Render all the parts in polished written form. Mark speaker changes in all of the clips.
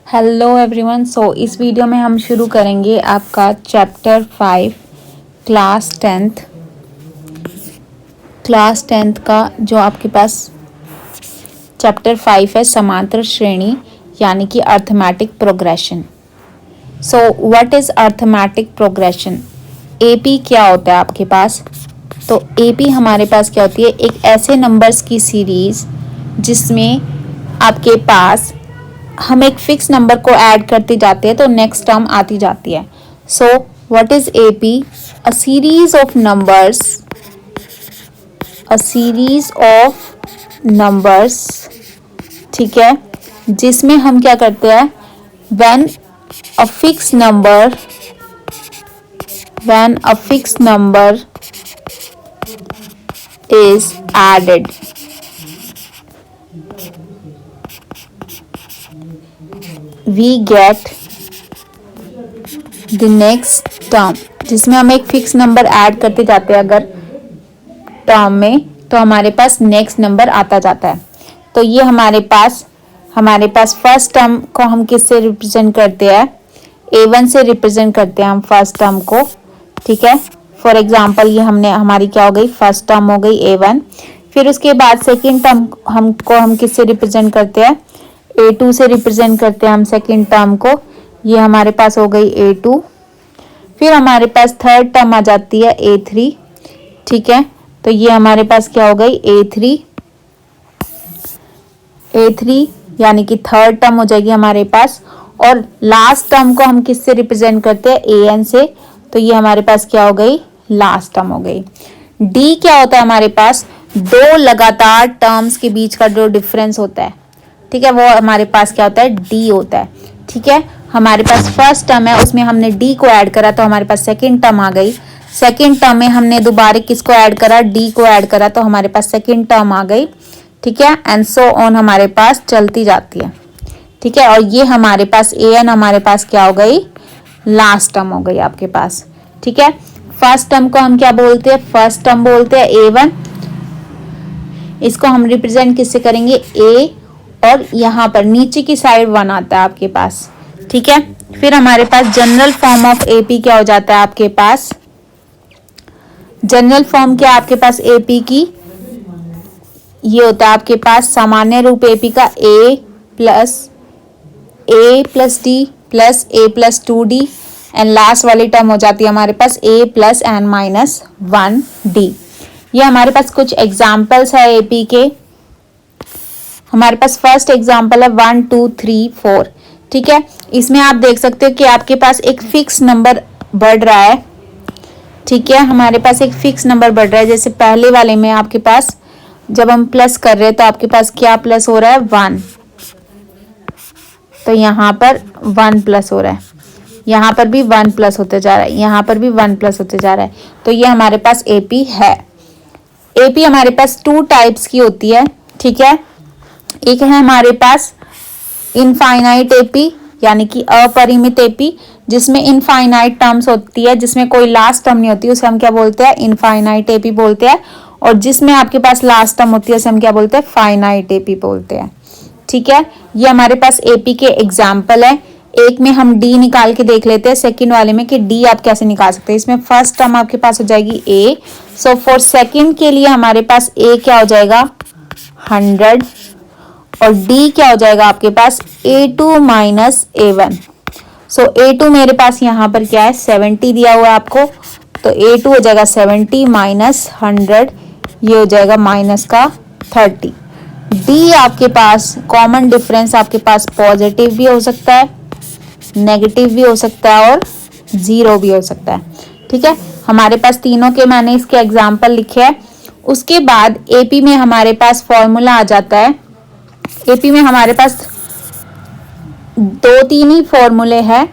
Speaker 1: Hello everyone. सो इस video में हम शुरू करेंगे आपका चैप्टर 5 क्लास टेंथ का जो आपके पास चैप्टर 5 है, समांतर श्रेणी यानी कि arithmetic progression. So what is arithmetic progression? AP क्या होता है आपके पास? तो एपी हमारे पास क्या होती है? एक ऐसे नंबर्स की सीरीज़ जिसमें आपके पास हम एक फिक्स नंबर को ऐड करते जाते हैं तो नेक्स्ट टर्म आती जाती है। So what is AP? A series of numbers, ठीक है, जिसमें हम क्या करते हैं, when a fix number is added, we get the next term. जिसमें हम एक फिक्स नंबर ऐड करते जाते हैं अगर टर्म में, तो हमारे पास नेक्स्ट नंबर आता जाता है। तो ये हमारे पास फर्स्ट टर्म को हम किससे रिप्रेजेंट करते हैं? A1 से रिप्रेजेंट करते हैं हम फर्स्ट टर्म को, ठीक है। फॉर एग्जांपल ये हमारी क्या हो गई? फर्स्ट टर्म हो गई A1। फिर उसके बाद सेकेंड टर्म हम किससे रिप्रेजेंट करते हैं? A2 से रिप्रेजेंट करते हैं हम सेकेंड टर्म को। ये हमारे पास हो गई A2। फिर हमारे पास थर्ड टर्म आ जाती है A3, ठीक है। तो ये हमारे पास क्या हो गई? A3 यानी कि थर्ड टर्म हो जाएगी हमारे पास। और लास्ट टर्म को हम किससे रिप्रेजेंट करते हैं? AN से। तो ये हमारे पास क्या हो गई? लास्ट टर्म हो गई। D क्या होता है हमारे पास? दो लगातार टर्म्स के बीच का जो डिफरेंस होता है, ठीक है, वो हमारे पास क्या होता है? D होता है, ठीक है। हमारे पास फर्स्ट टर्म है, उसमें हमने D को ऐड करा तो हमारे पास सेकेंड टर्म आ गई। सेकेंड टर्म में हमने दोबारा किसको ऐड करा? D को ऐड करा तो हमारे पास सेकेंड टर्म आ गई, ठीक है। एंड सो ऑन हमारे पास चलती जाती है, ठीक है। और ये हमारे पास AN हमारे पास क्या हो गई? लास्ट टर्म हो गई आपके पास, ठीक है। फर्स्ट टर्म को हम क्या बोलते हैं? फर्स्ट टर्म बोलते हैं A1। इसको हम रिप्रेजेंट किससे करेंगे? A, और यहाँ पर नीचे की साइड 1 आता है आपके पास, ठीक है। फिर हमारे पास जनरल फॉर्म ऑफ AP क्या हो जाता है आपके पास? जनरल फॉर्म क्या आपके पास AP की? ये होता है आपके पास सामान्य रूप AP का A plus D plus A plus 2D, and last वाली टर्म हो जाती है हमारे पास A plus N minus 1D। ये हमारे पास कुछ एग्जाम्पल्स है AP के। हमारे पास फर्स्ट एग्जाम्पल है 1 2 3 4, ठीक है। इसमें आप देख सकते हो कि आपके पास एक फिक्स नंबर बढ़ रहा है, ठीक है। हमारे पास एक फिक्स नंबर बढ़ रहा है। जैसे पहले वाले में आपके पास जब हम प्लस कर रहे हैं तो आपके पास क्या प्लस हो रहा है? 1। तो यहाँ पर 1 प्लस हो रहा है, यहाँ पर भी 1 प्लस होते जा रहा है, यहाँ पर भी 1 प्लस होते जा रहा है। तो ये हमारे पास AP है। AP हमारे पास 2 टाइप्स की होती है, ठीक है। एक है हमारे पास इनफाइनाइट AP यानी कि अपरिमित AP, जिसमें इनफाइनाइट टर्म्स होती है, जिसमें कोई लास्ट टर्म नहीं होती, उसे हम क्या बोलते हैं? इनफाइनाइट AP बोलते हैं। और जिसमें आपके पास लास्ट टर्म होती है उसे हम क्या बोलते हैं? फाइनाइट AP बोलते हैं, ठीक है। ये हमारे पास AP के एग्जाम्पल है। एक में हम D निकाल के देख लेते हैं, सेकंड वाले में कि D आप कैसे निकाल सकते हैं। इसमें फर्स्ट टर्म आपके पास हो जाएगी A। सो फॉर सेकंड के लिए हमारे पास A क्या हो जाएगा? 100, और D क्या हो जाएगा आपके पास? A2 minus A1। सो A2 मेरे पास यहाँ पर क्या है? 70 दिया हुआ है आपको, तो A2 हो जाएगा 70 माइनस 100, ये हो जाएगा माइनस का 30। D आपके पास कॉमन डिफरेंस आपके पास पॉजिटिव भी हो सकता है, नेगेटिव भी हो सकता है, और 0 भी हो सकता है, ठीक है। हमारे पास तीनों के मैंने इसके एग्जाम्पल लिखे हैं। उसके बाद AP में हमारे पास फॉर्मूला आ जाता है। AP में हमारे पास 2-3 ही फॉर्मूले हैं।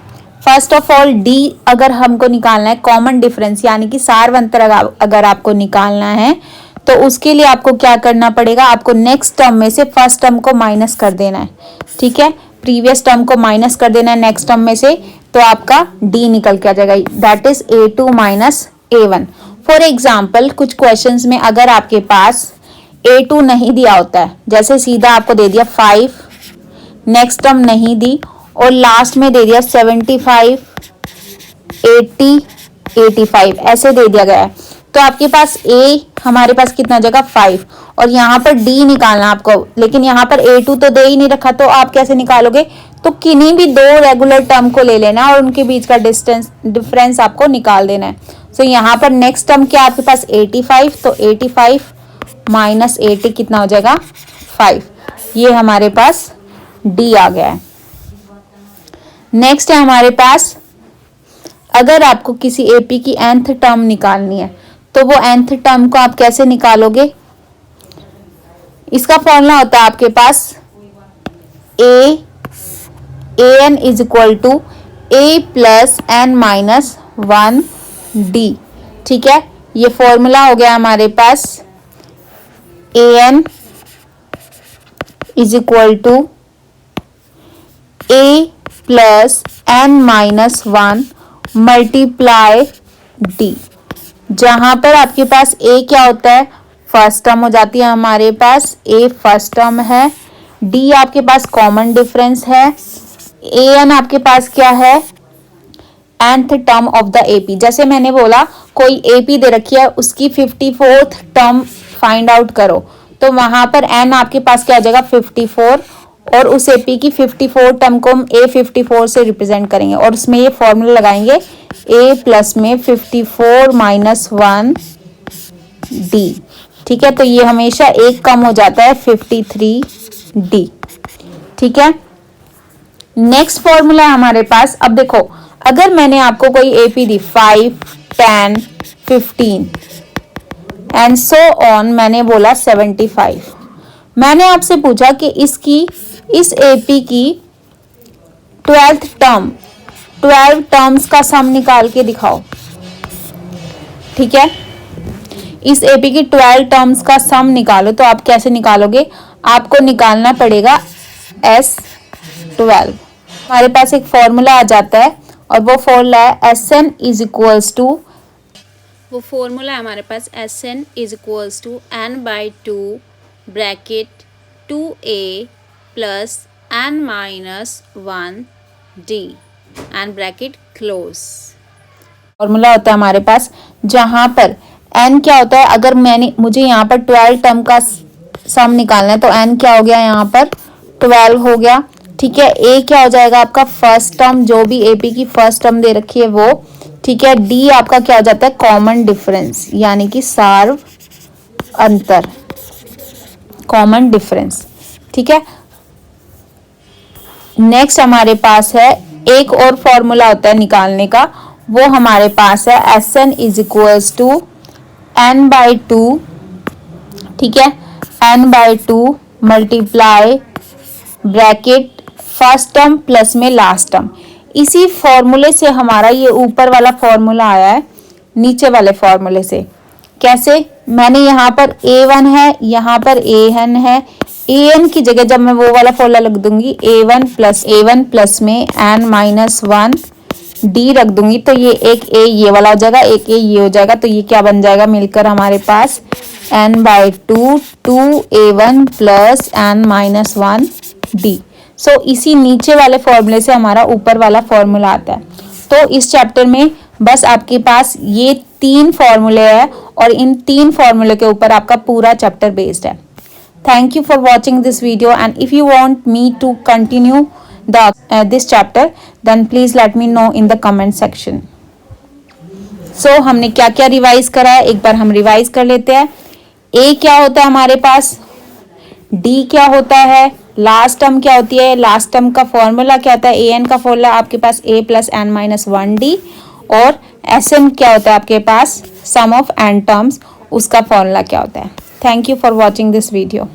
Speaker 1: फर्स्ट ऑफ ऑल D अगर हमको निकालना है कॉमन डिफरेंस यानी कि सारवंतर अगर आपको निकालना है तो उसके लिए आपको क्या करना पड़ेगा? आपको नेक्स्ट टर्म में से फर्स्ट टर्म को माइनस कर देना है, ठीक है। प्रीवियस टर्म को माइनस कर देना है नेक्स्ट टर्म में से, तो आपका D निकल के आ जाएगा, that is A2 minus A1। For example कुछ क्वेश्चंस में अगर आपके पास A2 नहीं दिया होता है, जैसे सीधा आपको दे दिया 5, नेक्स्ट टर्म नहीं दी और लास्ट में दे दिया 75, 80, 85 ऐसे दे दिया गया है। तो आपके पास A हमारे पास कितना जगह 5 और यहाँ पर D निकालना आपको, लेकिन यहाँ पर A2 तो दे ही नहीं रखा, तो आप कैसे निकालोगे? तो किन्हीं भी दो रेगुलर टर्म को ले लेना और उनके बीच का डिफरेंस आपको निकाल देना है। तो यहाँ पर नेक्स्ट टर्म क्या आपके पास 85, तो 85 माइनस 80 कितना हो जाएगा 5। ये हमारे पास D आ गया है। नेक्स्ट है हमारे पास, अगर आपको किसी AP की nth टर्म निकालनी है तो वो nth टर्म को आप कैसे निकालोगे? इसका फॉर्मूला होता है आपके पास an is equal to a plus n minus 1d। ठीक है, ये फॉर्मूला हो गया हमारे पास an is equal to a plus n minus 1 multiply d, जहां पर आपके पास a क्या होता है फर्स्ट टर्म हो जाती है हमारे पास, a फर्स्ट टर्म है, d आपके पास कॉमन डिफरेंस है, an आपके पास क्या है nth term of the AP। जैसे मैंने बोला कोई AP दे रखी है उसकी 54th टर्म फाइंड आउट करो, तो वहां पर n आपके पास क्या आ जाएगा 54 और उस AP की 54 टर्म को हम A54 से रिप्रेजेंट करेंगे और उसमें ये फॉर्मूला लगाएंगे A प्लस में 54 माइनस 1D। ठीक है, तो ये हमेशा एक कम हो जाता है 53D। ठीक है, नेक्स्ट फॉर्मूला है हमारे पास। अब देखो अगर मैंने आपको कोई AP the 5, 10, 15 and so on, मैंने बोला 75, मैंने आपसे पूछा कि इस AP की 12th टर्म 12 टर्म्स का सम निकाल के दिखाओ। ठीक है, इस AP की 12 टर्म्स का सम निकालो, तो आप कैसे निकालोगे? आपको निकालना पड़ेगा S12। हमारे पास एक फॉर्मूला आ जाता है और वो फॉर्मूला है SN इज इक्वल्स टू, वो फॉर्मूला है हमारे पास SN is equals to n/2 bracket 2A plus n minus 1D and bracket close. Formula होता है हमारे पास जहां पर n क्या होता है, अगर मुझे यहाँ पर 12 टर्म का सम निकालना है तो n क्या हो गया यहाँ पर 12 हो गया। ठीक है, A क्या हो जाएगा आपका फर्स्ट टर्म, जो भी AP की फर्स्ट टर्म दे रखी है वो। ठीक है, D आपका क्या हो जाता है कॉमन डिफरेंस, यानी कि सार्व अंतर, कॉमन डिफरेंस। ठीक है, नेक्स्ट हमारे पास है एक और फॉर्मूला होता है निकालने का, वो हमारे पास है SN is equals to n/2। ठीक है, n/2 multiply bracket first term plus में लास्ट टर्म। इसी फॉर्मूले से हमारा ये ऊपर वाला फॉर्मूला आया है नीचे वाले फॉर्मूले से। कैसे? मैंने यहाँ पर A1 है, यहाँ पर AN है, AN की जगह जब मैं वो वाला फॉर्मूला लिख दूंगी A1 प्लस में n माइनस 1D रख दूंगी, तो ये एक A ये वाला हो जाएगा, एक A ये हो जाएगा, तो ये क्या बन जाएगा मिलकर हमारे पास n/2 2A1 plus n minus 1D। सो इसी नीचे वाले फॉर्मूले से हमारा ऊपर वाला फॉर्मूला आता है। तो इस चैप्टर में बस आपके पास ये 3 फॉर्मूले हैं और इन 3 फॉर्मूले के ऊपर आपका पूरा चैप्टर बेस्ड है। Thank you for watching this video and if you want me to continue this chapter then please let me know in the comment section. So हमने क्या क्या रिवाइज करा है एक बार हम रिवाइज कर लेते हैं। A क्या होता है हमारे पास, D क्या होता है, लास्ट टर्म क्या होती है, लास्ट टर्म का फॉर्मूला क्या होता है, AN का फॉर्मूला आपके पास A plus n minus 1D, और SN क्या होता है आपके पास सम ऑफ n टर्म्स, उसका फॉर्मूला क्या होता है। Thank you for watching this video.